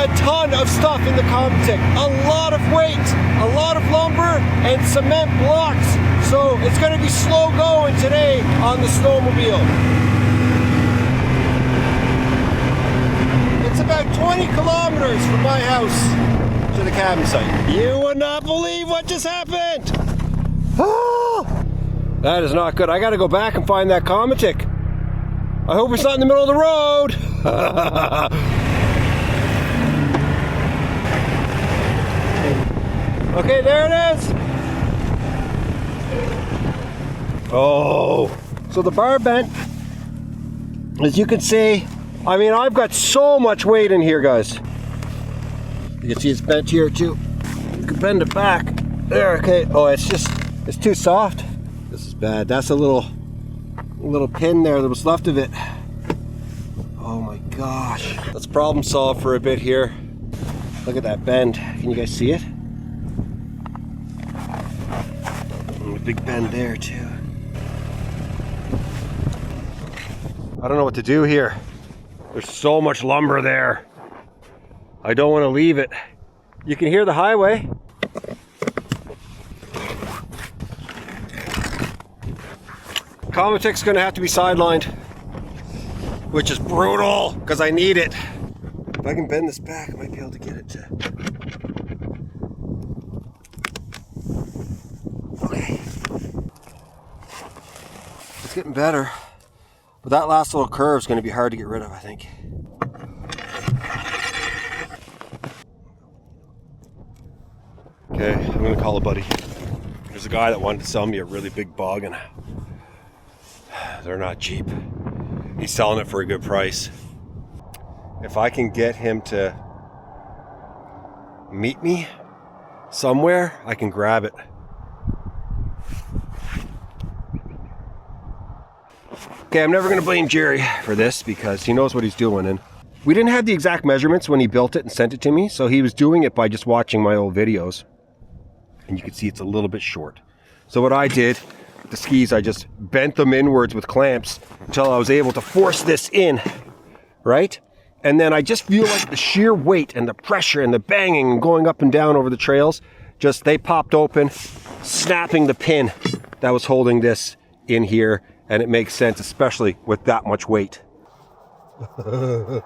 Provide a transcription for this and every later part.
a ton of stuff in the Comic, a lot of weight, a lot of lumber, and cement blocks. So it's going to be slow going today on the Snowmobile. It's about 20 kilometers from my house to the cabin site. You would not believe what just happened. Oh, that is not good. I got to go back and find that Comic. I hope it's not in the middle of the road. Okay, there it is. Oh, so the bar bent. As you can see, I mean, I've got so much weight in here, guys. You can see it's bent here too. You can bend it back. There, okay. Oh, it's too soft. This is bad. That's a little pin there that was left of it. Oh my gosh. Let's problem solve for a bit here. Look at that bend. Can you guys see it? And a big bend there too. I don't know what to do here. There's so much lumber there. I don't want to leave it. You can hear the highway. Comic's gonna have to be sidelined, which is brutal because I need it. If I can bend this back, I might be able to get it to. Okay. It's getting better. But that last little curve is going to be hard to get rid of, I think. Okay, I'm going to call a buddy. There's a guy that wanted to sell me a really big boggin. They're not cheap. He's selling it for a good price. If I can get him to meet me somewhere, I can grab it. Okay, I'm never going to blame Jerry for this because he knows what he's doing. And we didn't have the exact measurements when he built it and sent it to me, so he was doing it by just watching my old videos. And you can see it's a little bit short. So what I did, the skis, I just bent them inwards with clamps until I was able to force this in, right? And then I just feel like the sheer weight and the pressure and the banging and going up and down over the trails, just they popped open, snapping the pin that was holding this in here. And it makes sense, especially with that much weight. I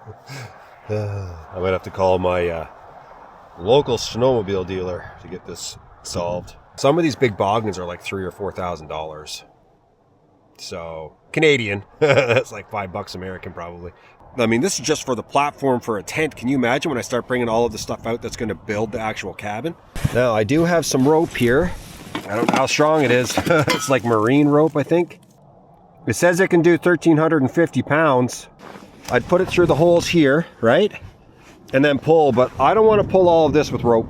might have to call my local snowmobile dealer to get this solved. Some of these big boggins are like $3,000 or $4,000. So, Canadian. That's like $5 American probably. I mean, this is just for the platform for a tent. Can you imagine when I start bringing all of the stuff out that's going to build the actual cabin? Now, I do have some rope here. I don't know how strong it is. It's like marine rope, I think. It says it can do 1,350 pounds. I'd put it through the holes here, right? And then pull, but I don't want to pull all of this with rope.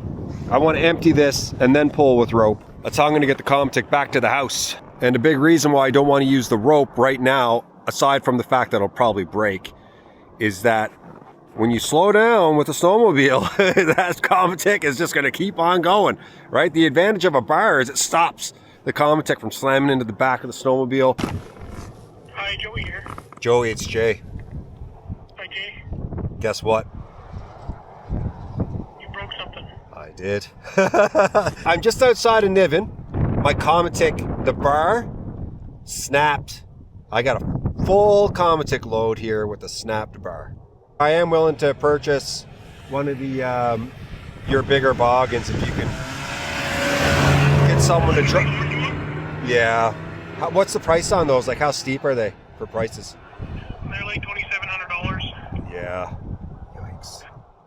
I want to empty this and then pull with rope. That's how I'm going to get the Comic back to the house. And the big reason why I don't want to use the rope right now, aside from the fact that it'll probably break, is that when you slow down with a snowmobile, that Comic is just going to keep on going, right? The advantage of a bar is it stops the Comic from slamming into the back of the snowmobile. Hi, Joey here. Joey, it's Jay. Hi, Jay. Guess what? You broke something. I did. I'm just outside of Niven. My Comic, the bar, snapped. I got a full Comic load here with a snapped bar. I am willing to purchase one of the your bigger boggins if you can get someone to try. Yeah. What's the price on those? Like, how steep are they for prices? They're like $2,700. Yeah. Yikes.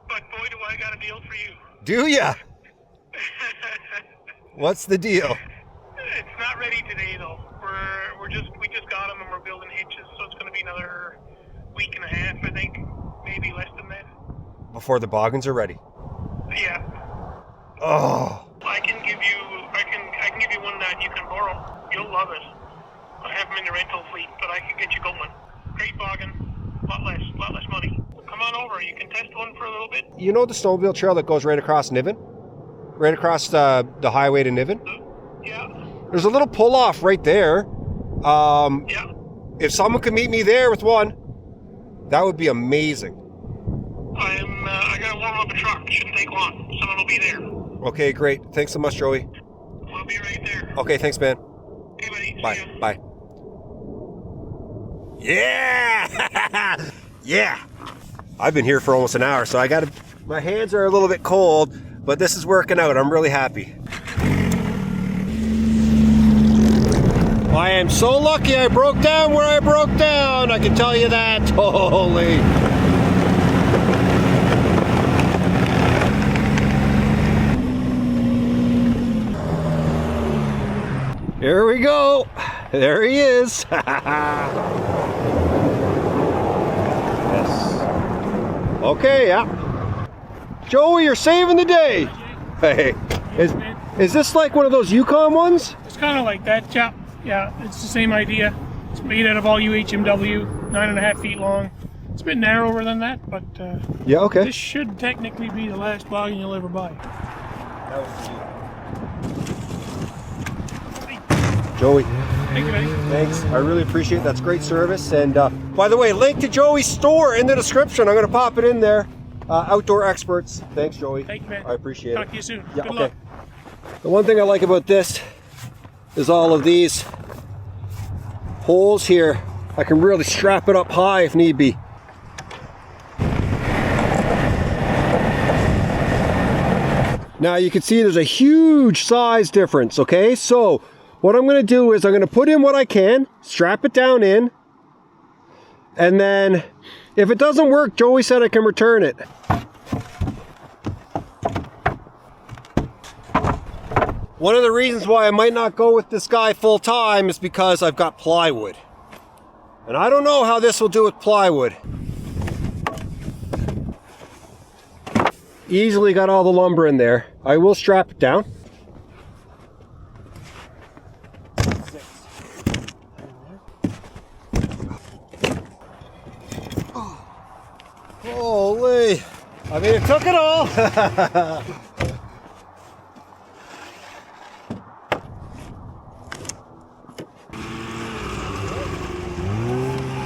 But boy, do I got a deal for you. Do ya? What's the deal? It's not ready today though. We just got them and we're building hitches, so it's going to be another week and a half, I think, maybe less than that. Before the boggins are ready. Yeah. Oh. I can give you one that you can borrow. You'll love it. I have them in the rental fleet, but I can get you going. Great boggin, lot less money. Come on over, you can test one for a little bit. You know the snowmobile trail that goes right across Niven? Right across the highway to Niven? Yeah. There's a little pull-off right there. Yeah. If someone could meet me there with one, that would be amazing. I'm I gotta warm up a truck. It shouldn't take long. Someone will be there. Okay, great. Thanks so much, Joey. We'll be right there. Okay, thanks, man. Hey, buddy. See Bye. ya. Bye. Yeah! Yeah! I've been here for almost an hour, so my hands are a little bit cold, but this is working out. I'm really happy. I am so lucky I broke down where I broke down. I can tell you that. Holy. Here we go. There he is. Yes. Okay, yeah. Joey, you're saving the day. Hey, is this like one of those Yukon ones? It's kind of like that, yeah. Yeah, it's the same idea. It's made out of all UHMW, 9.5 feet long. It's a bit narrower than that, but yeah, okay. this should technically be the last boggin you'll ever buy. Joey, Thank you, buddy. thanks. I really appreciate it. That's great service. And by the way, link to Joey's store in the description. I'm going to pop it in there. Outdoor Experts. Thanks, Joey. Thank you, man. I appreciate Talk it. to you soon. Yeah, Good okay. luck. The one thing I like about this is all of these holes here. I can really strap it up high if need be. Now you can see there's a huge size difference, okay? So what I'm gonna do is I'm gonna put in what I can, strap it down in, and then if it doesn't work, Joey said I can return it. One of the reasons why I might not go with this guy full time is because I've got plywood. And I don't know how this will do with plywood. Easily got all the lumber in there. I will strap it down. Holy! I mean, it took it all.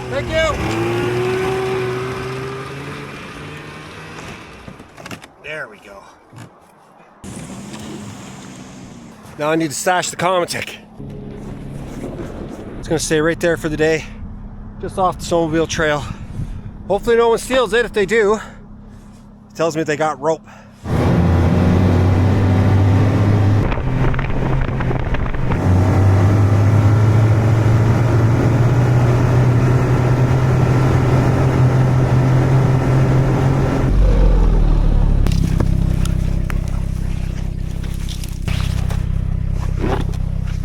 Thank you. There we go. Now I need to stash the Comatech. It's gonna stay right there for the day, just off the Snowmobile trail. Hopefully no one steals it. If they do, it tells me they got rope.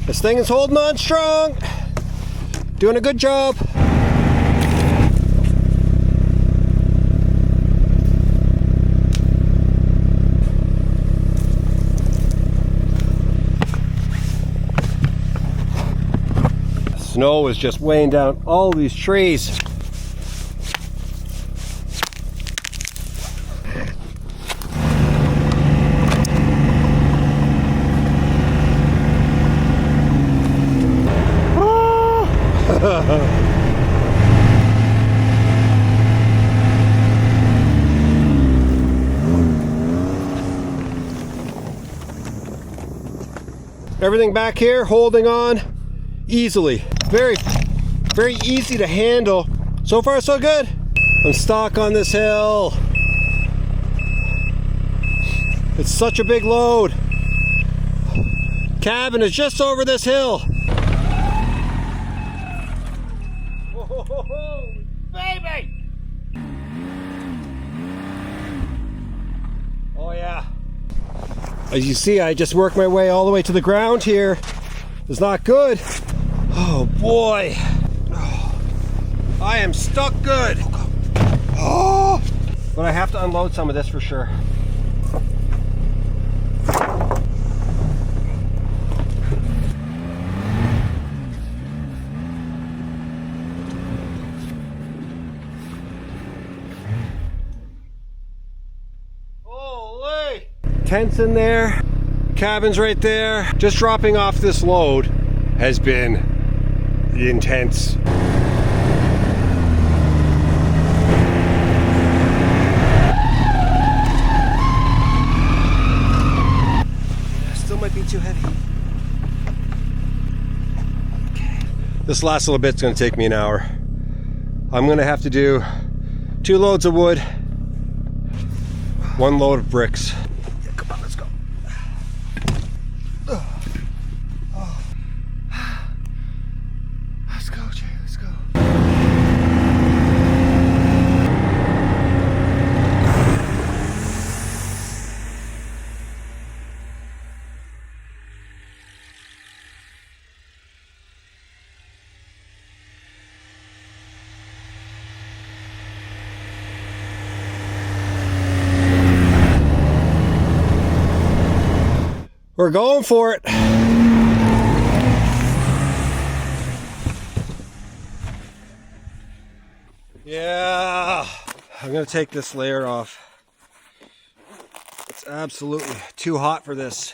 This thing is holding on strong. Doing a good job. Snow is just weighing down all these trees. Everything back here holding on easily. Very, very easy to handle. So far so good. I'm stuck on this hill. It's such a big load. Cabin is just over this hill. Whoa, baby! Oh yeah. As you see, I just worked my way all the way to the ground here. It's not good. Oh boy. Oh, I am stuck good. Oh, but I have to unload some of this for sure. Holy! Tents in there, cabins right there. Just dropping off this load has been intense. This last little bit's gonna take me an hour. I'm gonna have to do 2 loads of wood, 1 load of bricks. Yeah, come on, let's go. Let's go, Jay, let's go. We're going for it. Yeah, I'm gonna take this layer off. It's absolutely too hot for this.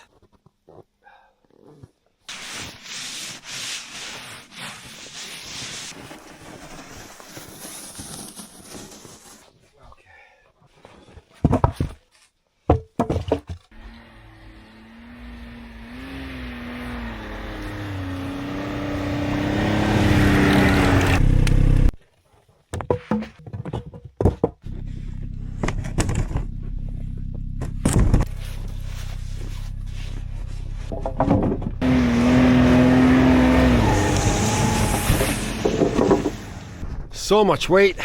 So much weight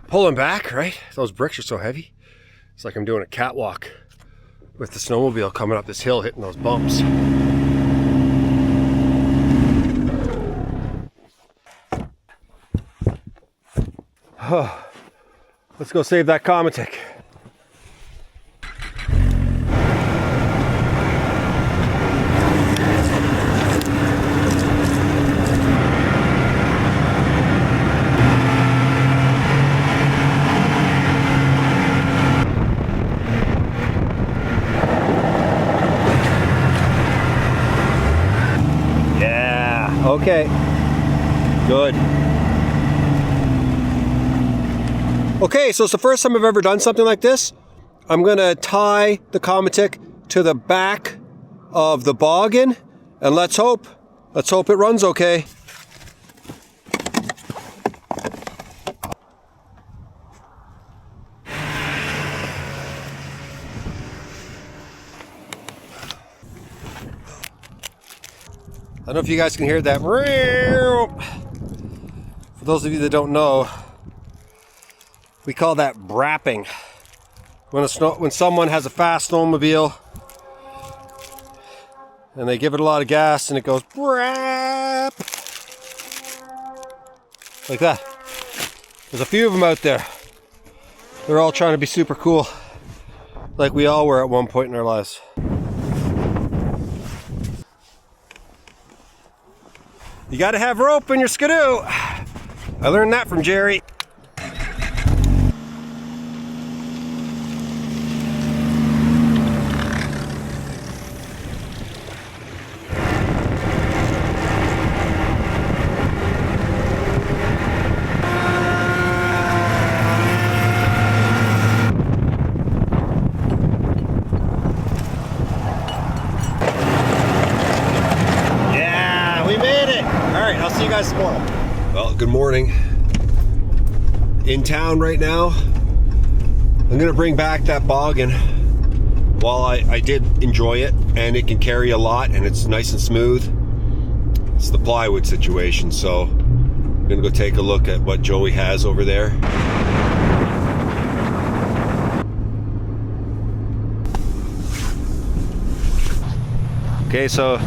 pulling back, right? Those bricks are so heavy. It's like I'm doing a catwalk with the snowmobile coming up this hill, hitting those bumps. Let's go save that Comatic. Okay, good. Okay, so it's the first time I've ever done something like this. I'm gonna tie the Comatic to the back of the boggin, and let's hope it runs okay. I don't know if you guys can hear that. For those of you that don't know, we call that brapping. When someone has a fast snowmobile and they give it a lot of gas and it goes brap like that. There's a few of them out there. They're all trying to be super cool, like we all were at one point in our lives. You gotta have rope in your skidoo. I learned that from Jerry. Tomorrow. Well, good morning. In town right now. I'm gonna bring back that boggin. While I did enjoy it, and it can carry a lot, and it's nice and smooth. It's the plywood situation, so I'm gonna go take a look at what Joey has over there. Okay, so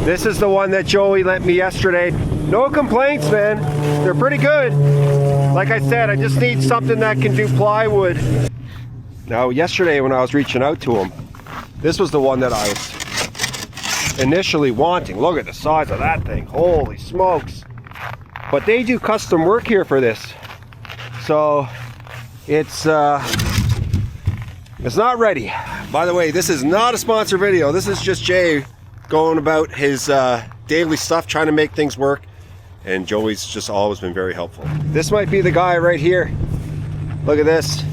this is the one that Joey lent me yesterday. No complaints, man. They're pretty good. Like I said, I just need something that can do plywood. Now, yesterday when I was reaching out to him, this was the one that I was initially wanting. Look at the size of that thing. Holy smokes. But they do custom work here for this. So it's not ready. By the way, this is not a sponsor video. This is just Jay going about his daily stuff, trying to make things work. And Joey's just always been very helpful. This might be the guy right here. Look at this.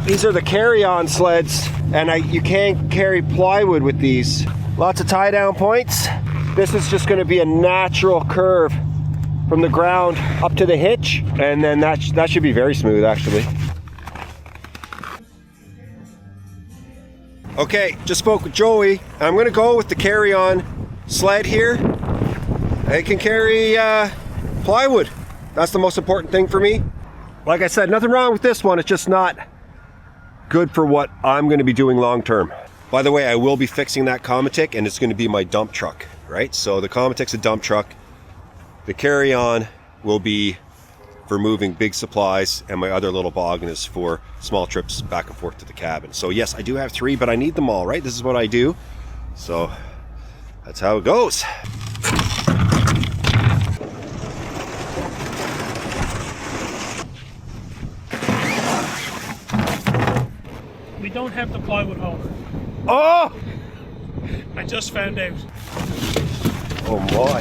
These are the carry-on sleds, and you can't carry plywood with these. Lots of tie-down points. this is just going to be a natural curve from the ground up to the hitch, and then that should be very smooth actually. Okay, just spoke with Joey. I'm going to go with the carry-on sled here. It can carry plywood. That's the most important thing for me. Like I said, nothing wrong with this one. It's just not good for what I'm going to be doing long term. By the way, I will be fixing that Comatic, and it's going to be my dump truck, right? So the Comatic's a dump truck. The carry-on will be for moving big supplies, and my other little boggin is for small trips back and forth to the cabin. So yes, I do have 3, but I need them all, right? This is what I do. So that's how it goes. We don't have the plywood hauler. Oh! I just found out. Oh my.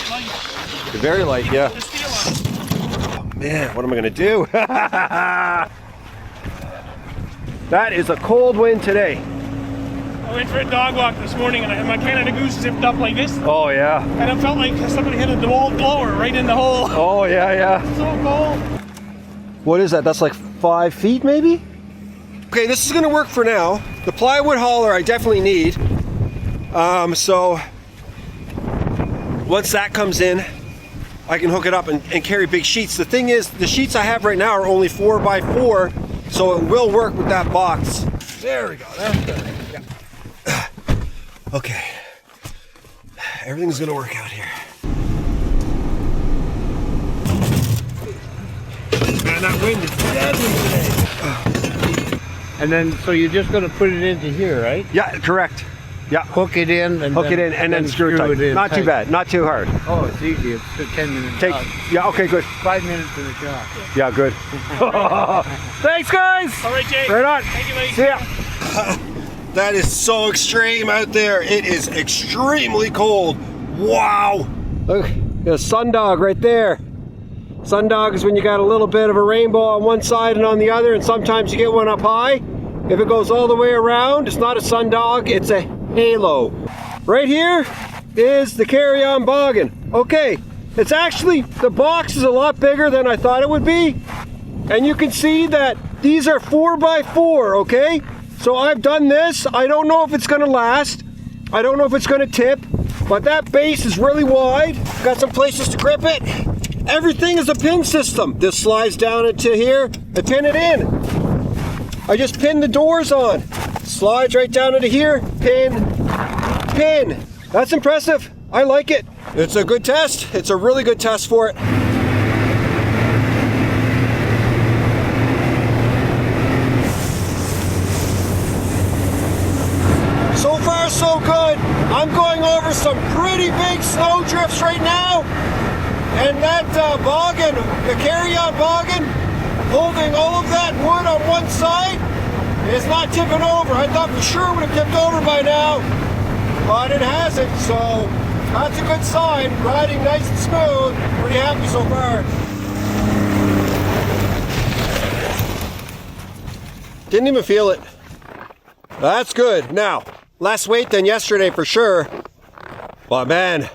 Light. Very light, yeah. The steel on. Oh man, what am I gonna do? That is a cold wind today. I went for a dog walk this morning and I had my Canada Goose zipped up like this. Oh yeah. And it felt like somebody hit a DeWalt blower right in the hole. Oh yeah, yeah. So cold. What is that? That's like 5 feet maybe? Okay, this is gonna work for now. The plywood hauler I definitely need. So once that comes in, I can hook it up and carry big sheets. The thing is, the sheets I have right now are only 4x4, so it will work with that box. There we go, that's better. Yeah. Okay, everything's gonna work out here. Man, that wind is deadly today. And then, so you're just going to put it into here, right? Yeah, correct. Yeah. Hook it in and Hook it in and then screw it tight. Not too bad, not too hard. Oh, it's easy. It's a 10-minute job. Yeah, okay, good. 5 minutes in the job. Yeah, good. Thanks, guys. All right, Jay. Right on. Thank you, ladies. See ya. That is so extreme out there. It is extremely cold. Wow. Look, a sundog right there. Sundog is when you got a little bit of a rainbow on one side and on the other, and sometimes you get one up high. If it goes all the way around, it's not a sundog, it's a halo. Right here is the carry-on boggin. Okay, it's actually, the box is a lot bigger than I thought it would be. And you can see that these are 4x4, okay? So I've done this. I don't know if it's gonna last. I don't know if it's gonna tip, but that base is really wide. Got some places to grip it. Everything is a pin system. This slides down into here. I pin it in. I just pin the doors on. Slides right down into here. Pin, pin. That's impressive. I like it. It's a good test. It's a really good test for it. So far, so good. I'm going over some pretty big snow drifts right now. And that boggin, the carry-on boggin, holding all of that wood on one side, is not tipping over. I thought for sure it would have tipped over by now, but it hasn't, so that's a good sign. Riding nice and smooth. Pretty happy so far. Didn't even feel it. That's good. Now, less weight than yesterday for sure, but man,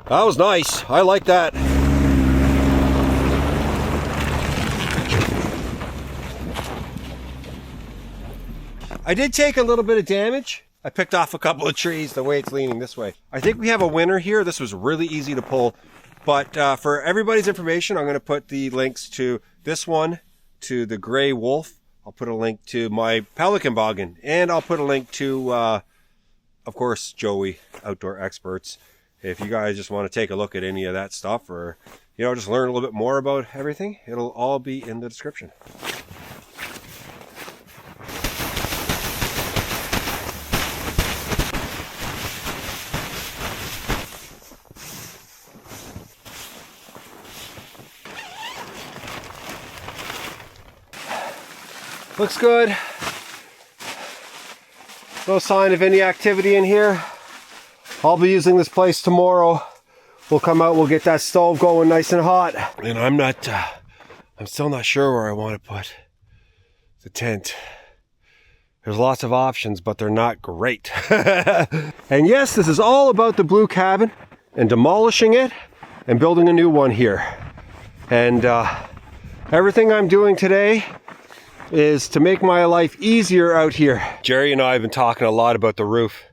that was nice. I like that. I did take a little bit of damage. I picked off a couple of trees the way it's leaning this way. I think we have a winner here. This was really easy to pull. But for everybody's information, I'm going to put the links to this one, to the Gray Wolf. I'll put a link to my Pelican Boggin. And I'll put a link to, of course, Joey, Outdoor Experts. If you guys just want to take a look at any of that stuff, or, you know, just learn a little bit more about everything, it'll all be in the description. Looks good. No sign of any activity in here. I'll be using this place tomorrow. We'll come out, we'll get that stove going nice and hot. And I'm still not sure where I want to put the tent. There's lots of options, but they're not great. And yes, this is all about the blue cabin and demolishing it and building a new one here. And everything I'm doing today is to make my life easier out here. Jerry and I have been talking a lot about the roof,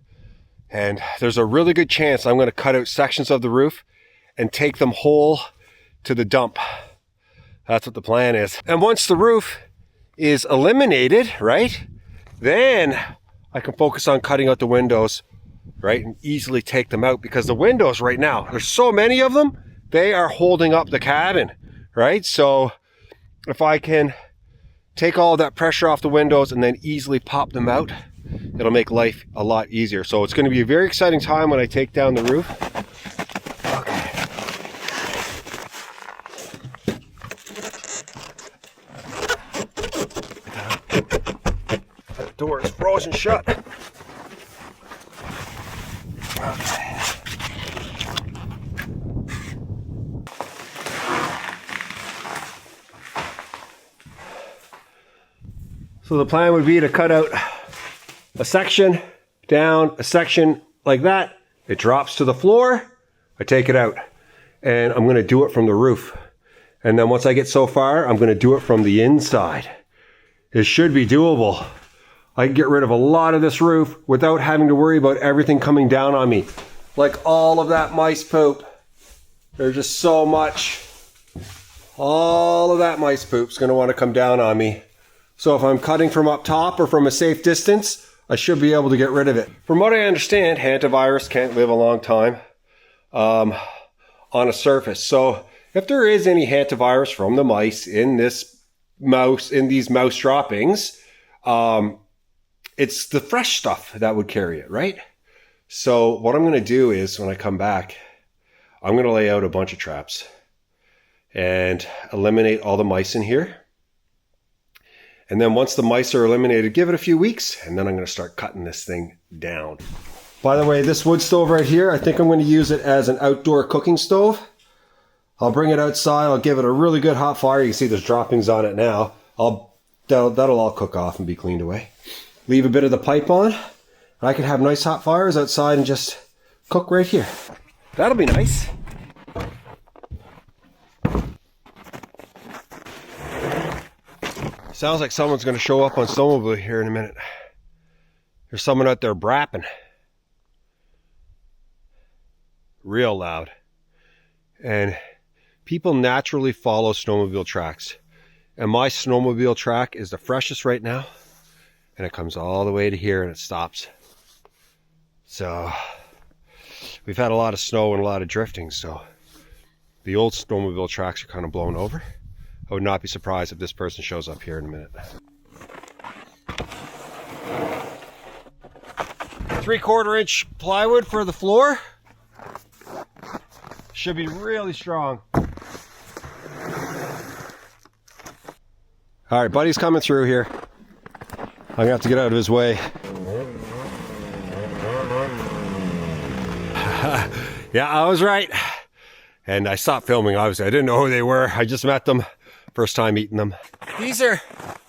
and there's a really good chance I'm going to cut out sections of the roof and take them whole to the dump. That's what the plan is. And once the roof is eliminated, right, then I can focus on cutting out the windows, right, and easily take them out, because the windows right now, there's so many of them, they are holding up the cabin, right? So if I can take all of that pressure off the windows and then easily pop them out, it'll make life a lot easier. So it's going to be a very exciting time when I take down the roof. The door is frozen shut. So the plan would be to cut out a section down, a section like that. It drops to the floor. I take it out, and I'm going to do it from the roof. And then once I get so far, I'm going to do it from the inside. It should be doable. I can get rid of a lot of this roof without having to worry about everything coming down on me. Like all of that mice poop. There's just so much. All of that mice poop is going to want to come down on me. So if I'm cutting from up top or from a safe distance, I should be able to get rid of it. From what I understand, hantavirus can't live a long time on a surface. So if there is any hantavirus from the mice in these mouse droppings, it's the fresh stuff that would carry it, right? So what I'm going to do is, when I come back, I'm going to lay out a bunch of traps and eliminate all the mice in here. And then once the mice are eliminated, give it a few weeks, and then I'm going to start cutting this thing down. By the way, this wood stove right here, I think I'm going to use it as an outdoor cooking stove. I'll bring it outside. I'll give it a really good hot fire. You can see there's droppings on it now. That'll all cook off and be cleaned away. Leave a bit of the pipe on. I can have nice hot fires outside and just cook right here. That'll be nice. Sounds like someone's going to show up on Snowmobile here in a minute. There's someone out there brapping. Real loud. And people naturally follow snowmobile tracks. And my snowmobile track is the freshest right now. And it comes all the way to here and it stops. So we've had a lot of snow and a lot of drifting. So the old snowmobile tracks are kind of blown over. I would not be surprised if this person shows up here in a minute. 3/4 inch plywood for the floor. Should be really strong. All right, buddy's coming through here. I'm gonna have to get out of his way. Yeah, I was right. And I stopped filming, obviously. I didn't know who they were. I just met them. First time eating them. These are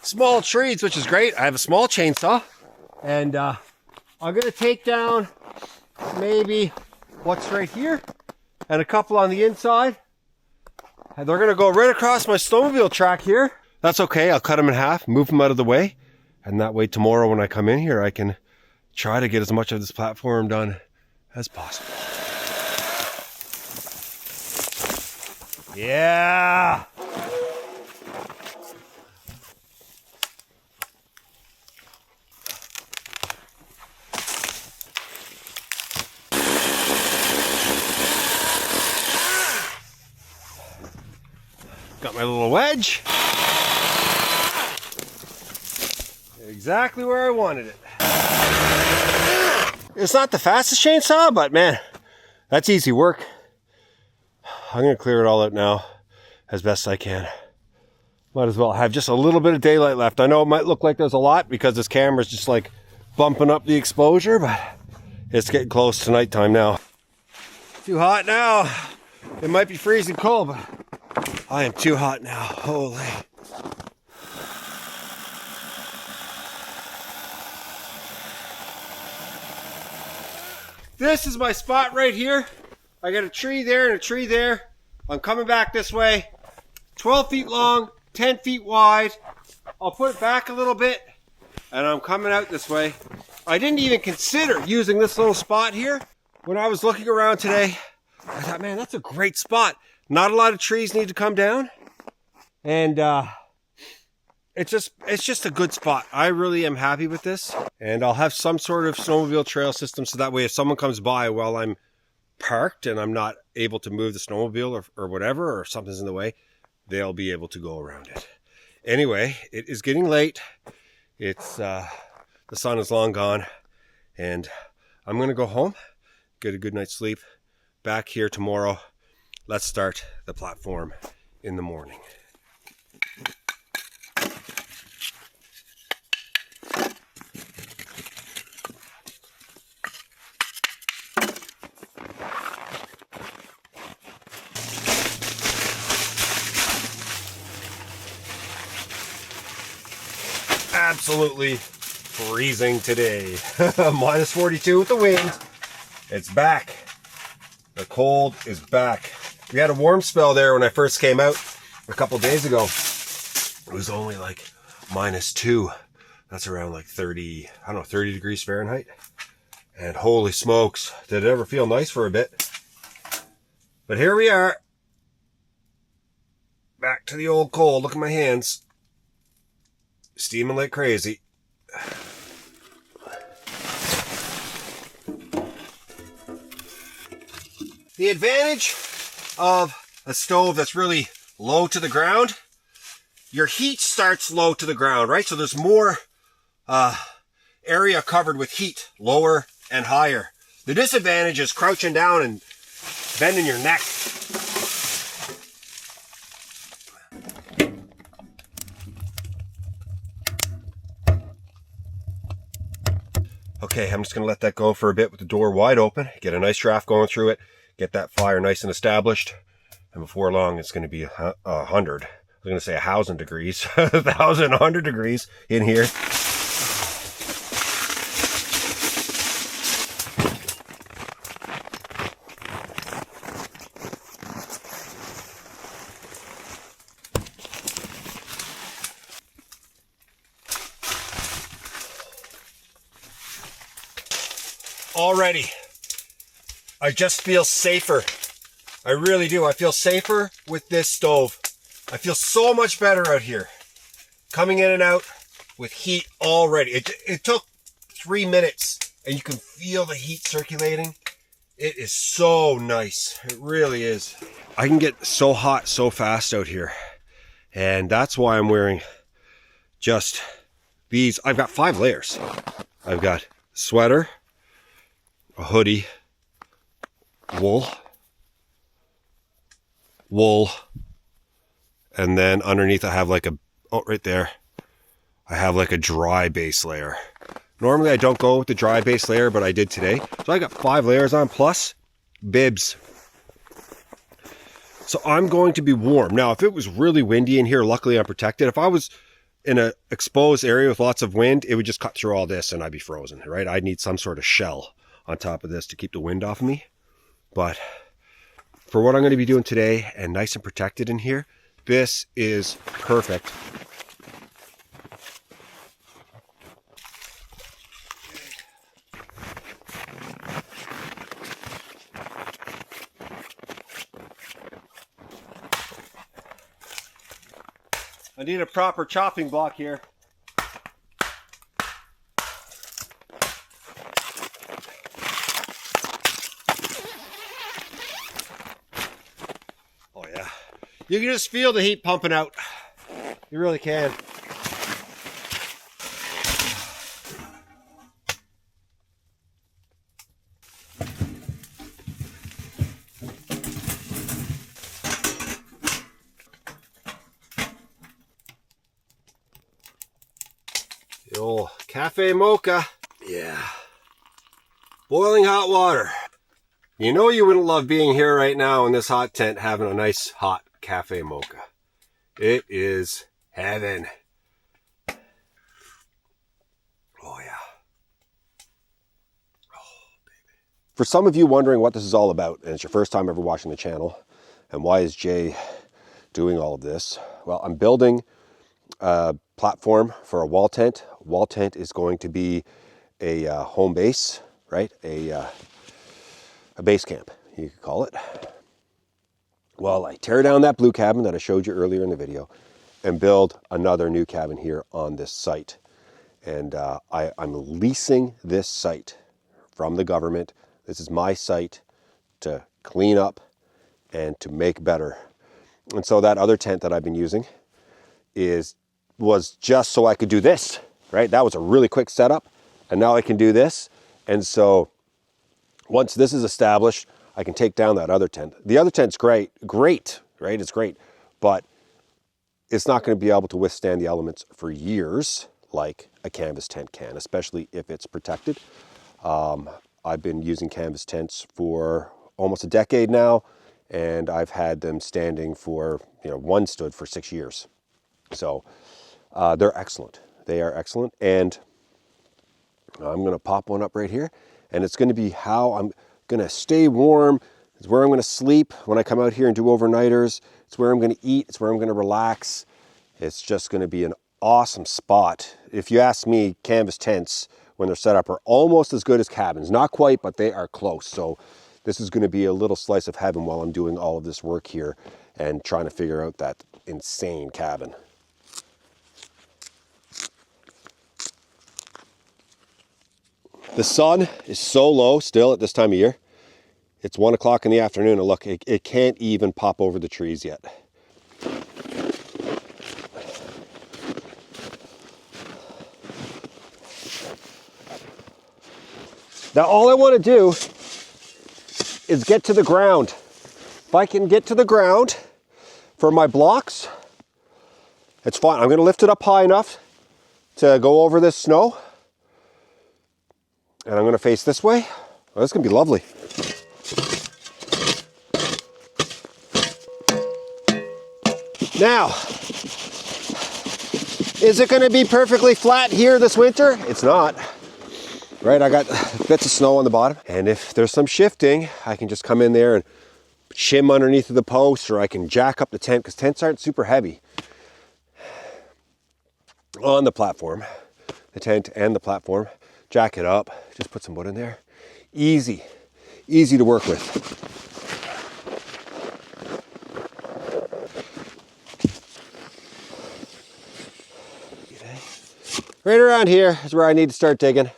small trees, which is great. I have a small chainsaw. And I'm going to take down maybe what's right here and a couple on the inside. And they're going to go right across my snowmobile track here. That's okay. I'll cut them in half, move them out of the way. And that way tomorrow when I come in here, I can try to get as much of this platform done as possible. Yeah! Got my little wedge. Exactly where I wanted it. It's not the fastest chainsaw, but man, that's easy work. I'm going to clear it all out now as best I can. Might as well have just a little bit of daylight left. I know it might look like there's a lot because this camera's just like bumping up the exposure, but it's getting close to nighttime now. Too hot now. It might be freezing cold, but I am too hot now. Holy. This is my spot right here. I got a tree there and a tree there. I'm coming back this way. 12 feet long, 10 feet wide. I'll put it back a little bit and I'm coming out this way. I didn't even consider using this little spot here. When I was looking around today, I thought, man, that's a great spot. Not a lot of trees need to come down. And it's just a good spot. I really am happy with this. And I'll have some sort of snowmobile trail system so that way if someone comes by while I'm parked and I'm not able to move the snowmobile or whatever, or something's in the way, they'll be able to go around it. Anyway, it is getting late. It's the sun is long gone, and I'm gonna go home, get a good night's sleep. Back here tomorrow. Let's start the platform in the morning. Absolutely freezing today. Minus 42 with the wind. It's back. The cold is back. We had a warm spell there when I first came out a couple days ago. It was only like -2. That's around like 30, I don't know, 30 degrees Fahrenheit. And holy smokes, did it ever feel nice for a bit. But here we are. Back to the old cold. Look at my hands. Steaming like crazy. The advantage of a stove that's really low to the ground, your heat starts low to the ground, right? So there's more area covered with heat, lower and higher. The disadvantage is crouching down and bending your neck. Okay, I'm just going to let that go for a bit with the door wide open, get a nice draft going through it, get that fire nice and established, and before long it's going to be 100. I was going to say 1,000 degrees, 1,100 degrees in here. Already, I just feel safer. I really do. I feel safer with this stove. I feel so much better out here. Coming in and out with heat already. It took 3 minutes and you can feel the heat circulating. It is so nice. It really is. I can get so hot so fast out here. And that's why I'm wearing just these. I've got 5 layers. I've got sweater, a hoodie, wool, and then underneath I have like a, oh, right there, I have like a dry base layer. Normally I don't go with the dry base layer, but I did today. So I got 5 layers on plus bibs. So I'm going to be warm. Now, if it was really windy in here, luckily I'm protected. If I was in an exposed area with lots of wind, it would just cut through all this and I'd be frozen, right? I'd need some sort of shell on top of this to keep the wind off of me. But for what I'm going to be doing today and nice and protected in here, this is perfect. I need a proper chopping block here. Oh yeah. You can just feel the heat pumping out. You really can. The old cafe mocha. Yeah. Boiling hot water. You know you wouldn't love being here right now in this hot tent having a nice hot cafe mocha. It is heaven. Oh yeah. Oh baby. For some of you wondering what this is all about, and it's your first time ever watching the channel, and why is Jay doing all of this? Well, I'm building a platform for a wall tent. A wall tent is going to be a home base, right? A base camp, you could call it. Well, I tear down that blue cabin that I showed you earlier in the video and build another new cabin here on this site. And I'm leasing this site from the government. This is my site to clean up and to make better. And so that other tent that I've been using was just so I could do this, right? That was a really quick setup, and now I can do this. And so once this is established, I can take down that other tent. The other tent's great, right? It's great, but it's not going to be able to withstand the elements for years like a canvas tent can, especially if it's protected. I've been using canvas tents for almost a decade now, and I've had them standing for, one stood for 6 years. So they're excellent. They are excellent. And I'm going to pop one up right here, and it's going to be how I'm going to stay warm. It's where I'm going to sleep when I come out here and do overnighters. It's where I'm going to eat. It's where I'm going to relax. It's just going to be an awesome spot. If you ask me, canvas tents, when they're set up, are almost as good as cabins. Not quite, but they are close. So this is going to be a little slice of heaven while I'm doing all of this work here and trying to figure out that insane cabin. The sun is so low still at this time of year. It's 1 o'clock in the afternoon, and look, it can't even pop over the trees yet. Now all I want to do is get to the ground. If I can get to the ground for my blocks, it's fine. I'm going to lift it up high enough to go over this snow. And I'm going to face this way. Oh, this is going to be lovely. Now, is it going to be perfectly flat here this winter? It's not. Right, I got bits of snow on the bottom. And if there's some shifting, I can just come in there and shim underneath of the posts, or I can jack up the tent, because tents aren't super heavy. On the platform, the tent and the platform, jack it up, just put some wood in there. Easy to work with. Right around here is where I need to start digging.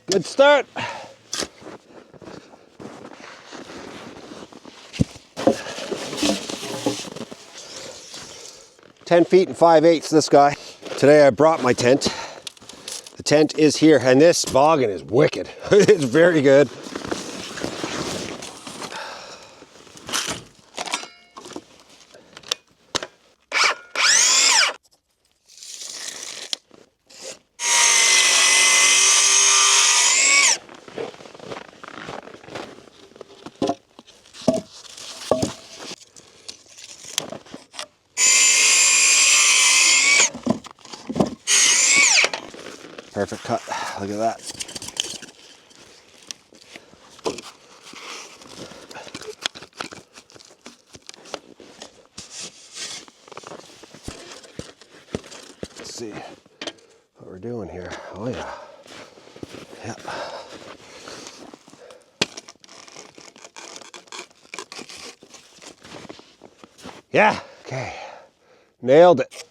Good start. "10 feet and 5/8" this guy. Today I brought my tent. The tent is here, and this boggin is wicked. It's very good. Perfect cut. Look at that. Let's see what we're doing here. Oh yeah. Yep. Yeah. Okay. Nailed it.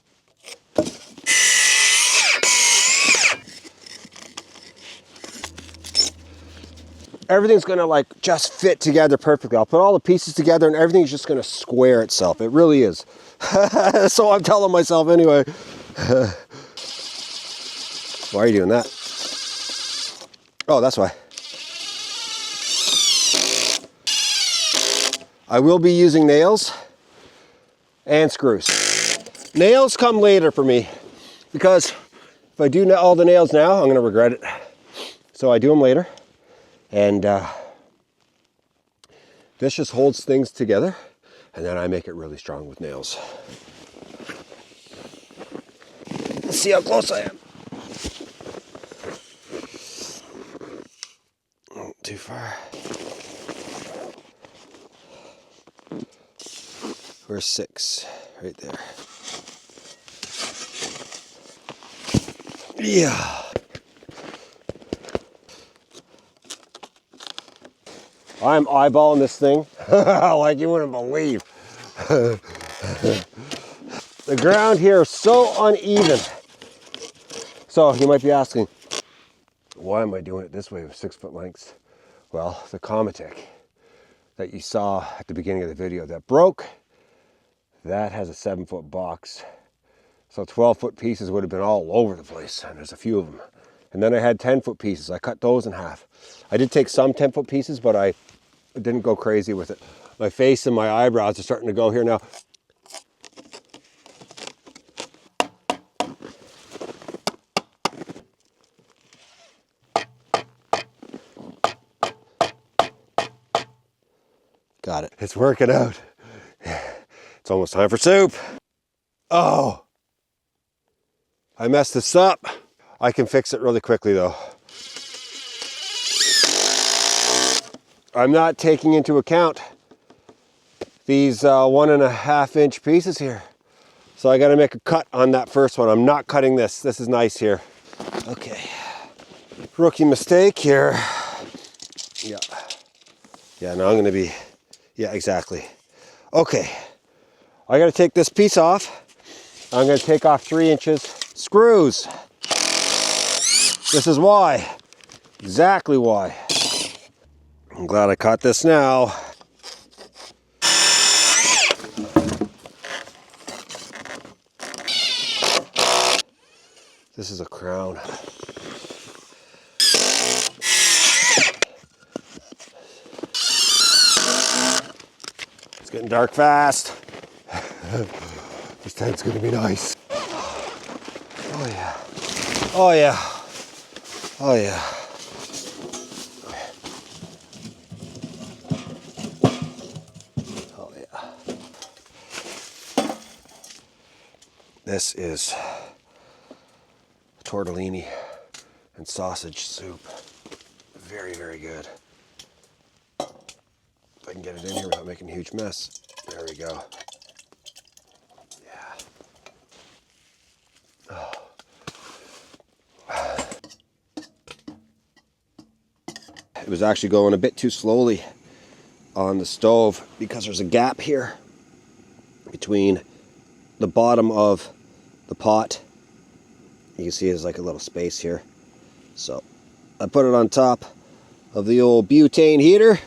Everything's gonna like just fit together perfectly. I'll put all the pieces together and everything's just gonna square itself. It really is. So I'm telling myself anyway. Why are you doing that? Oh, that's why. I will be using nails and screws. Nails come later for me, because if I do all the nails now, I'm gonna regret it. So I do them later. And this just holds things together, and then I make it really strong with nails. Let's see how close I am. Too far. Where's 6? Right there. Yeah. I'm eyeballing this thing like you wouldn't believe. The ground here is so uneven. So you might be asking, why am I doing it this way with 6 foot lengths? Well, the Comatech that you saw at the beginning of the video that broke, that has a 7 foot box. So 12 foot pieces would have been all over the place, and there's a few of them. And then I had 10 foot pieces. I cut those in half. I did take some 10 foot pieces, but I didn't go crazy with it. My face and my eyebrows are starting to go here now. Got it. It's working out. It's almost time for soup. Oh, I messed this up. I can fix it really quickly though. I'm not taking into account these 1.5 inch pieces here. So I gotta make a cut on that first one. I'm not cutting this. This is nice here. Okay. Rookie mistake here. Yeah. Yeah, no, I'm gonna be, yeah, exactly. Okay. I gotta take this piece off. I'm gonna take off 3 inches screws. This is why. Exactly why. I'm glad I caught this now. This is a crown. It's getting dark fast. This tent's gonna be nice. Oh yeah. Oh yeah. Oh yeah. Oh yeah. This is tortellini and sausage soup. Very, very good. If I can get it in here without making a huge mess. There we go. Yeah. Oh. It was actually going a bit too slowly on the stove because there's a gap here between the bottom of the pot. You can see there's like a little space here. So I put it on top of the old butane heater,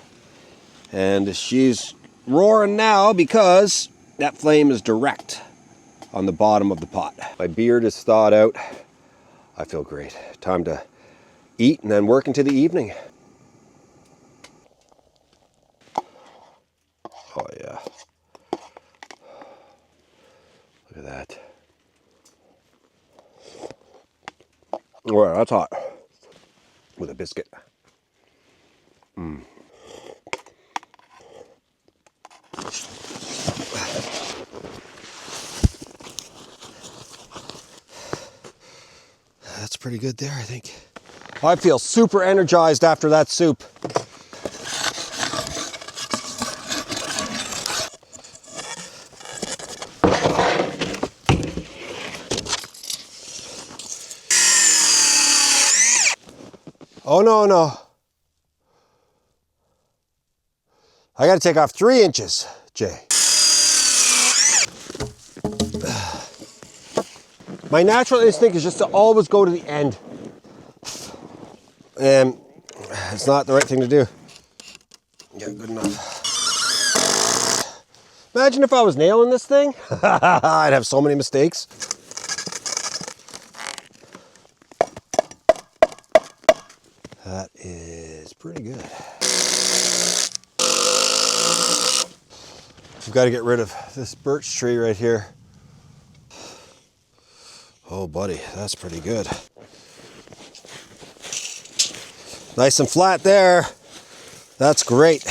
and she's roaring now because that flame is direct on the bottom of the pot. My beard is thawed out. I feel great. Time to eat and then work into the evening. Oh yeah. Look at that. Well, that's hot. With a biscuit. Mm. That's pretty good there, I think. I feel super energized after that soup. Oh, no, no. I got to take off 3 inches, Jay. My natural instinct is just to always go to the end. And it's not the right thing to do. Yeah, good enough. Imagine if I was nailing this thing. I'd have so many mistakes. That is pretty good. We've got to get rid of this birch tree right here. Oh, buddy, that's pretty good. Nice and flat there. That's great.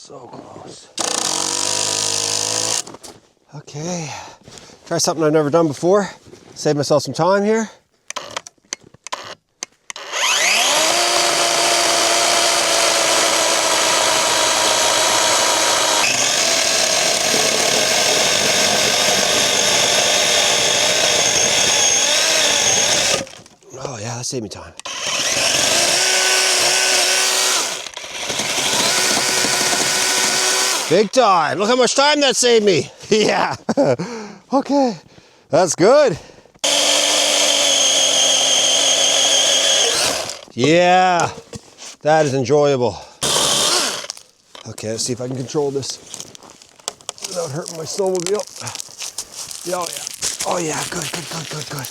So close. Okay. Try something I've never done before. Save myself some time here. Oh yeah, that saved me time. Big time. Look how much time that saved me. Yeah. Okay. That's good. Yeah. That is enjoyable. Okay, let's see if I can control this without hurting my snowmobile. Yeah, oh yeah. Oh yeah, good, good, good, good, good.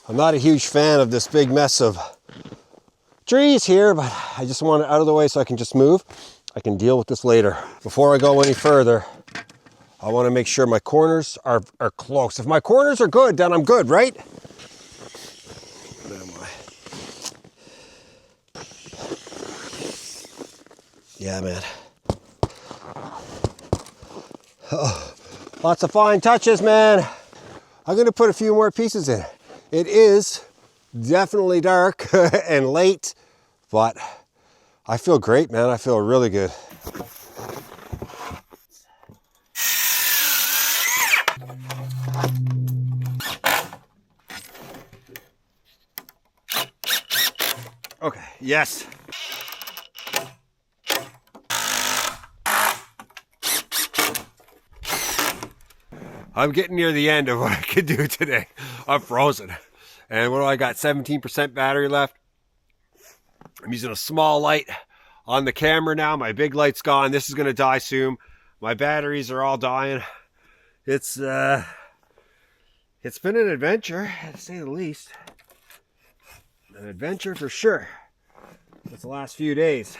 I'm not a huge fan of this big mess of trees here, but I just want it out of the way so I can just move. I can deal with this later. Before I go any further, I want to make sure my corners are close. If my corners are good, then I'm good, right? What am I? Yeah, man. Oh, lots of fine touches, man. I'm going to put a few more pieces in. It is definitely dark and late, but I feel great, man. I feel really good. Okay, yes. I'm getting near the end of what I could do today. I'm frozen. And what do I got? 17% battery left. I'm using a small light on the camera now. My big light's gone. This is going to die soon. My batteries are all dying. It's been an adventure, to say the least. An adventure for sure. It's the last few days.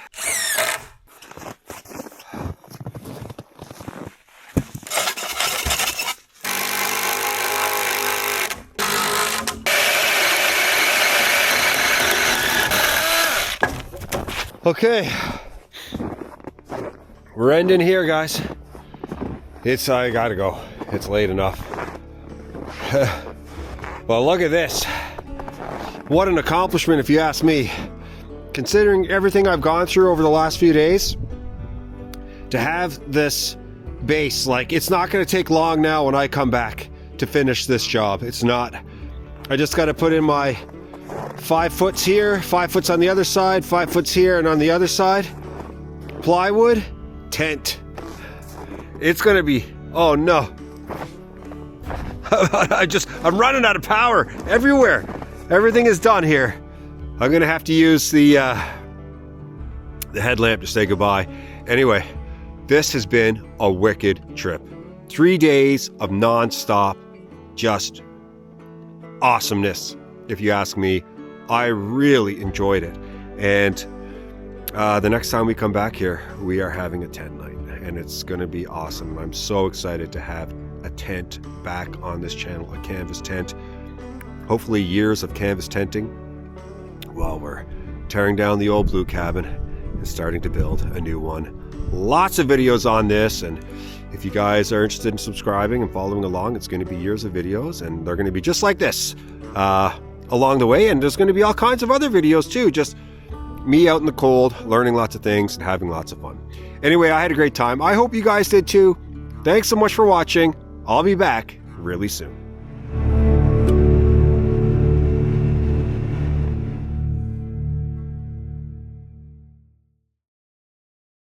Okay, we're ending here, guys. I gotta go. It's late enough. Well, look at this. What an accomplishment, if you ask me. Considering everything I've gone through over the last few days, to have this base, like, it's not gonna take long now when I come back to finish this job. It's not. I just gotta put in my 5 foots here, 5 foots on the other side, 5 foots here and on the other side. Plywood, tent. It's gonna be, oh no. I'm running out of power everywhere. Everything is done here. I'm gonna have to use the headlamp to say goodbye. Anyway, this has been a wicked trip. 3 days of non-stop, just awesomeness, if you ask me. I really enjoyed it. And the next time we come back here, we are having a tent night, and it's going to be awesome. I'm so excited to have a tent back on this channel, a canvas tent. Hopefully years of canvas tenting while we're tearing down the old blue cabin and starting to build a new one. Lots of videos on this, and if you guys are interested in subscribing and following along, it's going to be years of videos, and they're going to be just like this along the way. And there's going to be all kinds of other videos too, just me out in the cold, learning lots of things and having lots of fun. Anyway, I had a great time. I hope you guys did too. Thanks so much for watching. I'll be back really soon.